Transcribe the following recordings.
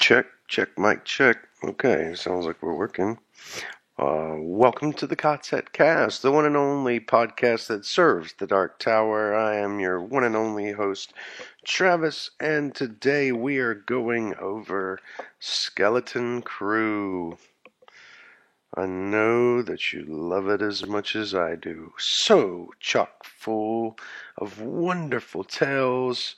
Check, mic check. Okay, sounds like we're working. Welcome to the Cotsett Cast, the one and only podcast that serves the Dark Tower. I am your one and only host, Travis, and today we are going over Skeleton Crew. I know that you love it as much as I do. So chock full of wonderful tales,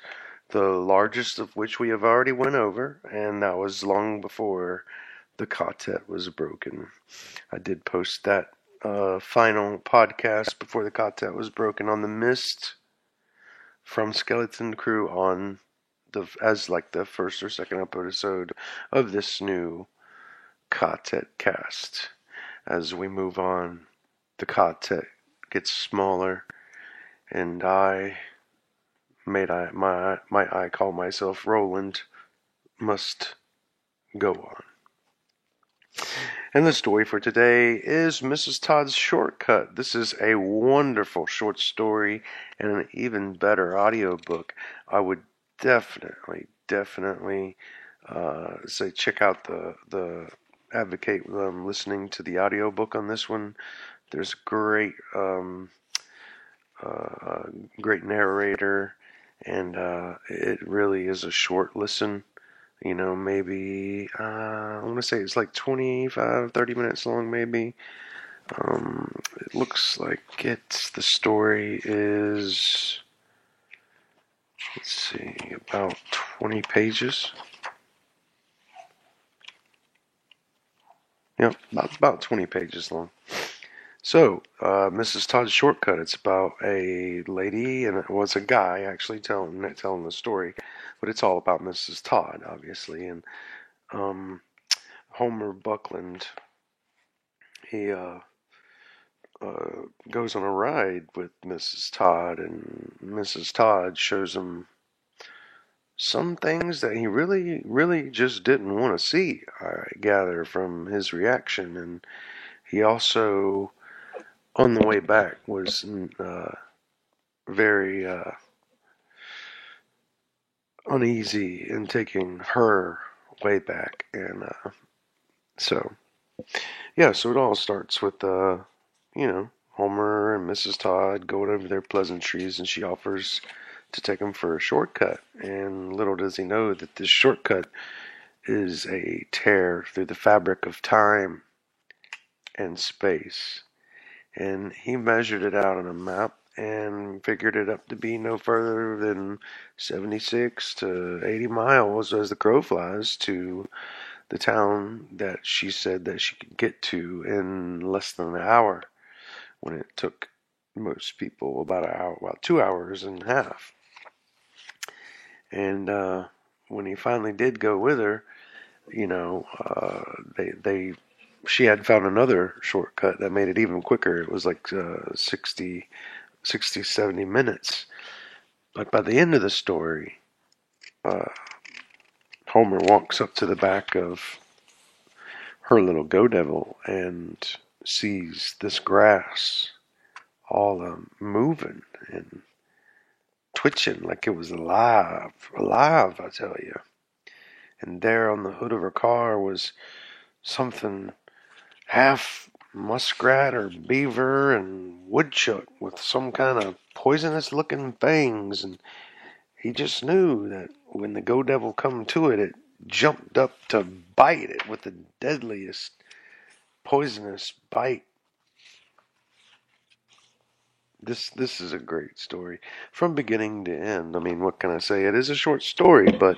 the largest of which we have already went over, and that was long before the quartet was broken. I did post that final podcast before the quartet was broken on the mist from Skeleton Crew on as like the first or second episode of this new quartet cast. As we move on, the quartet gets smaller, and might I call myself Roland, must go on. And the story for today is Mrs. Todd's Shortcut. This is a wonderful short story and an even better audiobook. I would definitely say check out the advocate listening to the audiobook on this one. There's great great narrator, and it really is a short listen. You know, maybe I want to say it's like 25, 30 minutes long, maybe. It looks like the story is, let's see, about 20 pages. Yep, about 20 pages long. So, Mrs. Todd's Shortcut. It's about a lady, and it was a guy actually telling the story, but it's all about Mrs. Todd, obviously, and Homer Buckland. He goes on a ride with Mrs. Todd, and Mrs. Todd shows him some things that he really just didn't want to see. I gather from his reaction, and he also, on the way back, was very uneasy in taking her way back, and so it all starts with Homer and Mrs. Todd going over their pleasantries, and she offers to take him for a shortcut. And little does he know that this shortcut is a tear through the fabric of time and space. And he measured it out on a map and figured it up to be no further than 76 to 80 miles as the crow flies to the town that she said that she could get to in less than an hour, when it took most people about 2 hours and a half. And when he finally did go with her, she had found another shortcut that made it even quicker. It was like 60, 70 minutes. But by the end of the story, Homer walks up to the back of her little Go Devil and sees this grass all moving and twitching like it was alive, I tell you. And there on the hood of her car was something half muskrat or beaver and woodchuck with some kind of poisonous looking fangs, and he just knew that when the Go Devil come to it, it jumped up to bite it with the deadliest poisonous bite. This is a great story from beginning to end. I mean, what can I say? It is a short story, but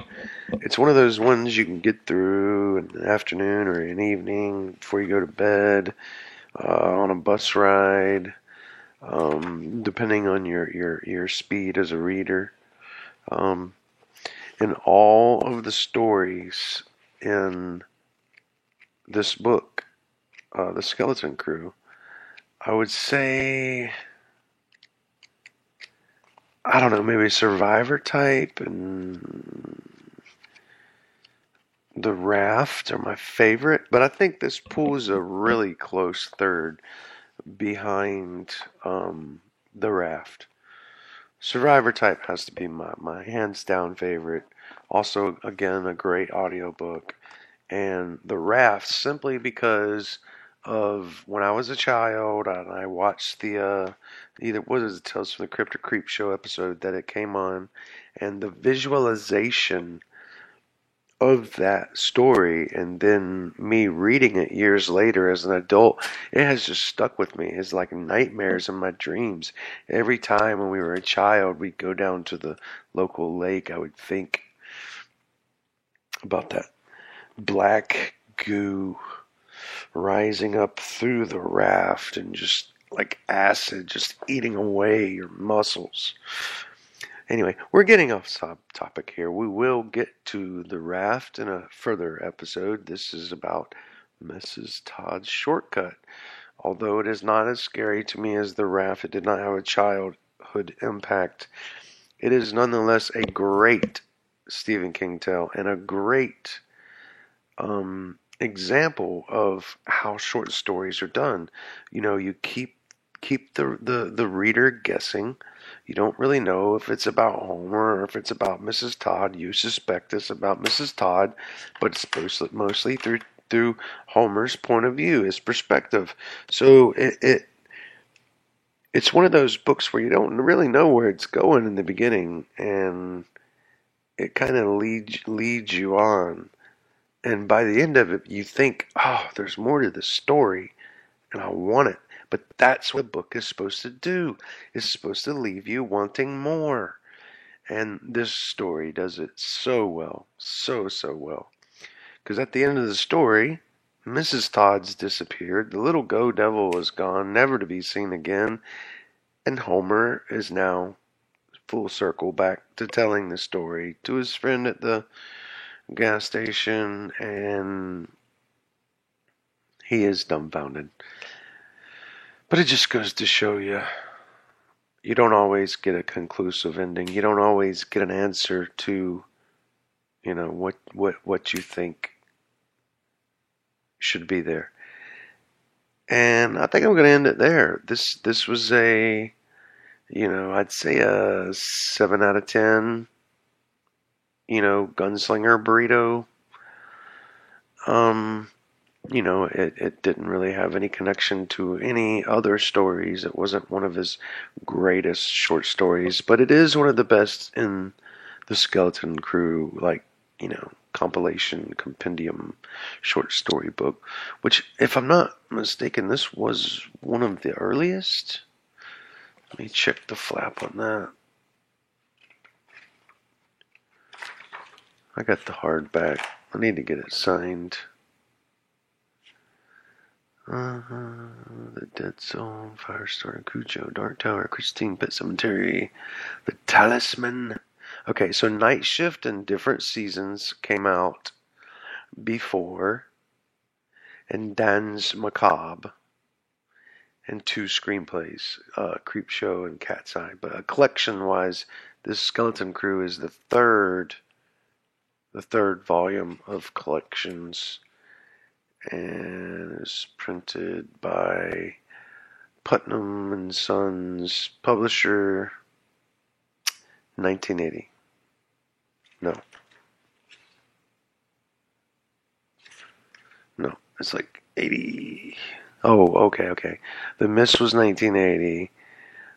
it's one of those ones you can get through in the afternoon or an evening before you go to bed, on a bus ride, depending on your speed as a reader. In all of the stories in this book, The Skeleton Crew, I would say, I don't know, maybe Survivor type and The Raft are my favorite, but I think this pulls a really close third behind The Raft. Survivor type has to be my hands down favorite. Also, again, a great audiobook. And The Raft, simply because of when I was a child and I watched the either what is it, Tales from the Crypt or Creep Show episode that it came on, and the visualization of that story, and then me reading it years later as an adult, it has just stuck with me. It's like nightmares in my dreams. Every time when we were a child, we'd go down to the local lake, I would think about that black goo rising up through the raft and just like acid just eating away your muscles. Anyway, we're getting off topic here. We will get to the raft in a further episode. This is about Mrs. Todd's Shortcut. Although it is not as scary to me as the raft, it did not have a childhood impact. It is nonetheless a great Stephen King tale and a great example of how short stories are done. You know, you keep the reader guessing. You don't really know if it's about Homer or if it's about Mrs. Todd. You suspect it's about Mrs. Todd, but it's mostly through Homer's point of view, his perspective. So it's one of those books where you don't really know where it's going in the beginning, and it kind of leads you on. And by the end of it, you think, oh, there's more to the story, and I want it. But that's what a book is supposed to do. It's supposed to leave you wanting more. And this story does it so well. So well. Because at the end of the story, Mrs. Todd's disappeared. The little go devil is gone, never to be seen again. And Homer is now full circle back to telling the story to his friend at the gas station, and he is dumbfounded. But it just goes to show you, you don't always get a conclusive ending. You don't always get an answer to, you know, what you think should be there. And I think I'm going to end it there. This was a, you know, I'd say a 7 out of 10. You know, Gunslinger Burrito. You know, it didn't really have any connection to any other stories. It wasn't one of his greatest short stories, but it is one of the best in the Skeleton Crew, like, you know, compilation, compendium, short story book, which, if I'm not mistaken, this was one of the earliest. Let me check the flap on that. I got the hardback. I need to get it signed. The Dead Soul, Firestarter, Cujo, Dark Tower, Christine, Pet Cemetery, The Talisman. Okay, so Night Shift and Different Seasons came out before, and Danse Macabre, and 2 screenplays, Creepshow and Cat's Eye. But collection-wise, this Skeleton Crew is the third volume of collections, and is printed by Putnam and Sons, publisher 1980. No, it's like 80. Oh, okay. The Mist was 1980.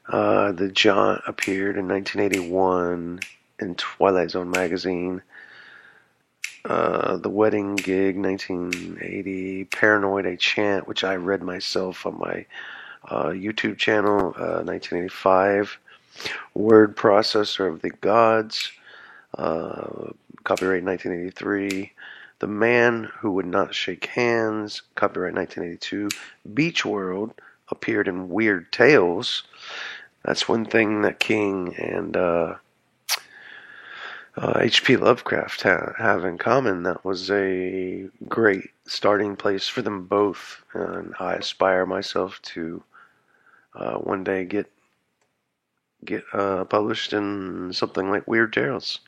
The Jaunt appeared in 1981 in Twilight Zone magazine. The Wedding Gig, 1980. Paranoid, A Chant, which I read myself on my YouTube channel, 1985. Word Processor of the Gods, copyright 1983. The Man Who Would Not Shake Hands, copyright 1982. Beach World appeared in Weird Tales. That's one thing that King and H.P. Lovecraft have in common. That was a great starting place for them both, and I aspire myself to one day get published in something like Weird Tales.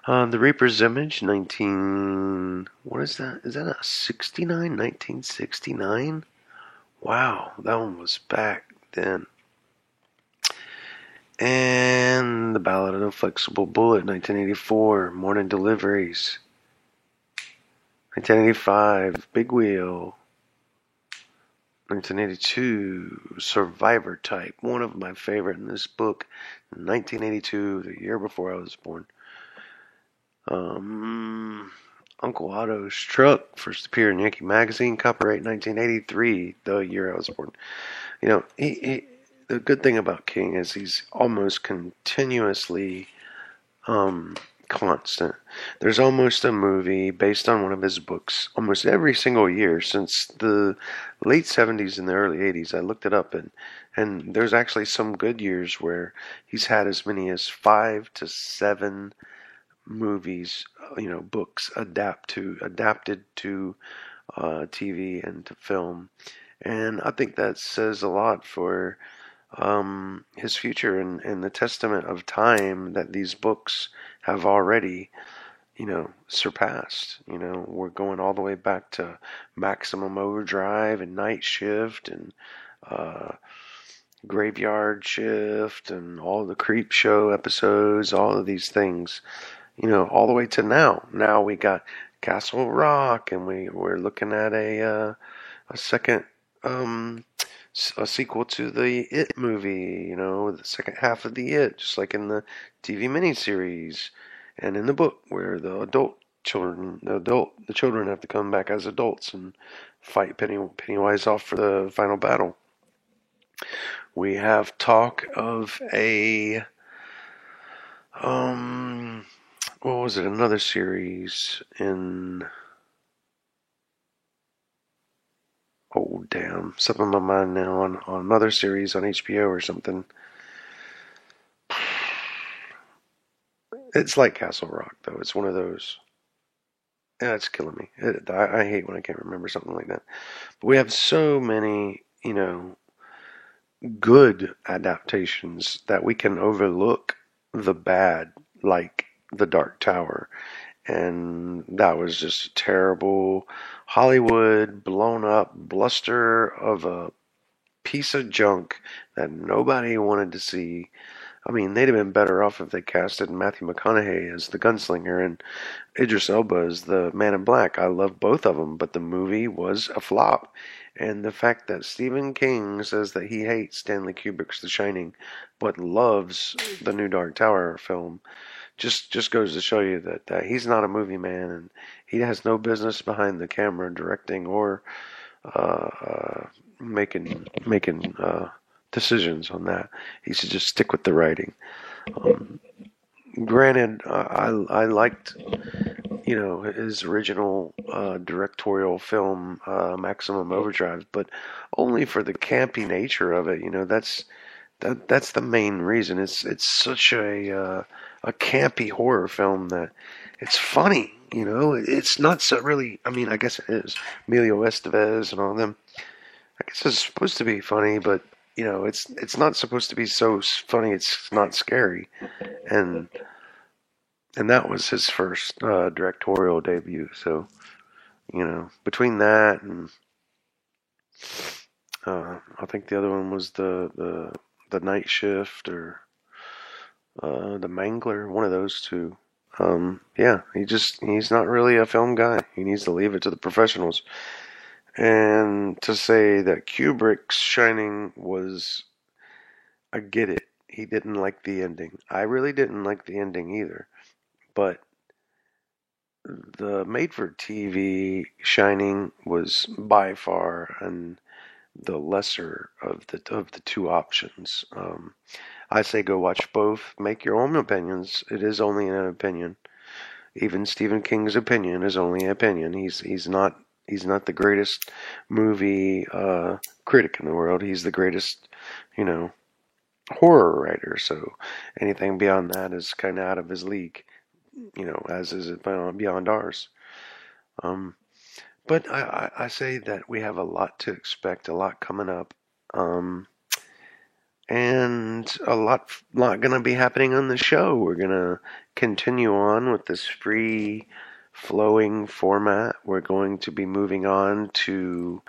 The Reaper's Image, what is that? Is that a 69? 1969? Wow, that one was back then. And The Ballad of the Flexible Bullet, 1984, Morning Deliveries. 1985, Big Wheel. 1982, Survivor Type, one of my favorite in this book. 1982, the year before I was born. Uncle Otto's Truck first appeared in Yankee Magazine, copyright 1983, the year I was born. You know, the good thing about King is he's almost continuously constant. There's almost a movie based on one of his books almost every single year since the late 70s and the early 80s. I looked it up, and there's actually some good years where he's had as many as 5 to 7 movies, books adapted to TV and to film. And I think that says a lot for his future and the testament of time that these books have already, surpassed. We're going all the way back to Maximum Overdrive and Night Shift and uh, Graveyard Shift and all the Creep Show episodes, all of these things, all the way to now. Now we got Castle Rock, and we're looking at a second a sequel to the It movie, the second half of the It, just like in the TV miniseries and in the book, where the children have to come back as adults and fight Pennywise off for the final battle. We have talk of a what was it? Another series in. Oh damn! Something on my mind now on another series on HBO or something. It's like Castle Rock though. It's one of those. Yeah, it's killing me. I hate when I can't remember something like that. But we have so many, good adaptations that we can overlook the bad, like The Dark Tower. And that was just a terrible Hollywood blown up bluster of a piece of junk that nobody wanted to see. I mean, they'd have been better off if they casted Matthew McConaughey as the gunslinger and Idris Elba as the Man in Black. I love both of them, but the movie was a flop. And the fact that Stephen King says that he hates Stanley Kubrick's The Shining, but loves the new Dark Tower film, just goes to show you that he's not a movie man, and he has no business behind the camera directing or making decisions on that. He should just stick with the writing. Um, Granted, I liked his original directorial film, Maximum Overdrive, but only for the campy nature of it. That's the main reason. It's such a campy horror film that it's funny. It's not so really. I mean, I guess it is. Emilio Estevez and all of them. I guess it's supposed to be funny, but it's not supposed to be so funny. It's not scary, and that was his first directorial debut. So between that and I think the other one was the Night Shift or the Mangler, one of those two. Yeah, he's not really a film guy. He needs to leave it to the professionals. And to say that Kubrick's Shining was, I get it. He didn't like the ending. I really didn't like the ending either. But the made-for-TV Shining was by far and the lesser of the two options. I say go watch both. Make your own opinions. It is only an opinion. Even Stephen King's opinion is only an opinion. He's not the greatest movie critic in the world. He's the greatest, horror writer. So anything beyond that is kind of out of his league. As is it beyond ours. But I say that we have a lot to expect, a lot coming up. And a lot going to be happening on the show. We're going to continue on with this free flowing format. We're going to be moving on to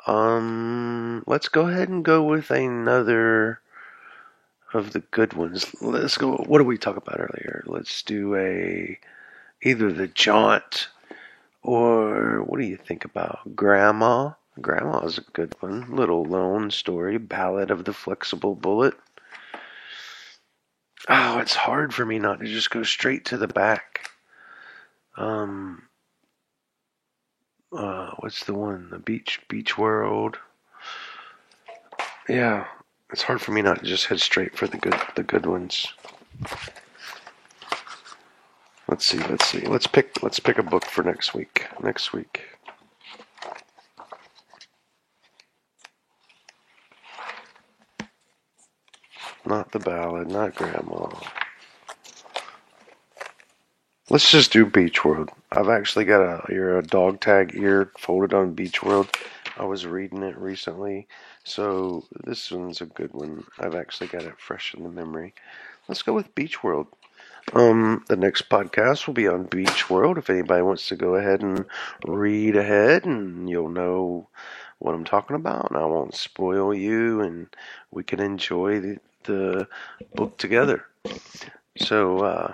let's go ahead and go with another of the good ones. Let's go. What did we talk about earlier? Let's do either the Jaunt or what do you think about Grandma? Grandma is a good one. Little Lone Story, Ballad of the Flexible Bullet. Oh, it's hard for me not to just go straight to the back. What's the one? The Beach World. Yeah, it's hard for me not to just head straight for the good ones. Let's see. Let's pick a book for next week. Not the ballad, not Grandma. Let's just do Beach World. I've actually got a dog tag ear folded on Beach World. I was reading it recently, so this one's a good one. I've actually got it fresh in the memory. Let's go with Beach World. The next podcast will be on Beach World. If anybody wants to go ahead and read ahead, and you'll know what I'm talking about, and I won't spoil you, and we can enjoy the book together. So,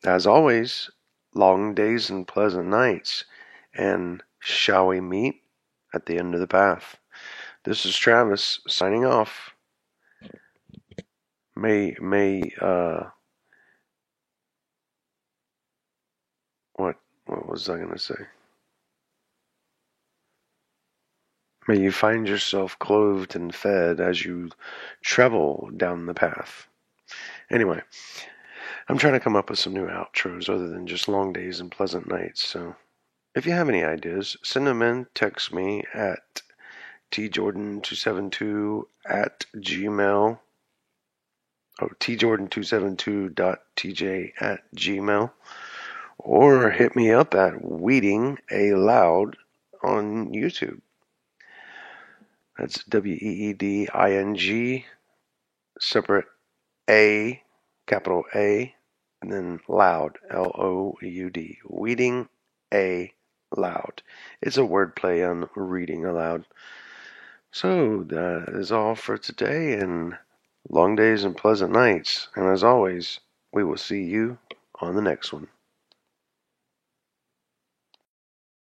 as always, long days and pleasant nights, and shall we meet at the end of the path? This is Travis signing off. What was I going to say? May you find yourself clothed and fed as you travel down the path. Anyway, I'm trying to come up with some new outros other than just long days and pleasant nights. So if you have any ideas, send them in. Text me at tjordan272 at gmail. tjordan272.tj at gmail. Or hit me up at Weeding Aloud on YouTube. That's WEEDING, separate A, capital A, and then loud, LOUD. Weeding Aloud. It's a wordplay on reading aloud. So that is all for today, and long days and pleasant nights. And as always, we will see you on the next one.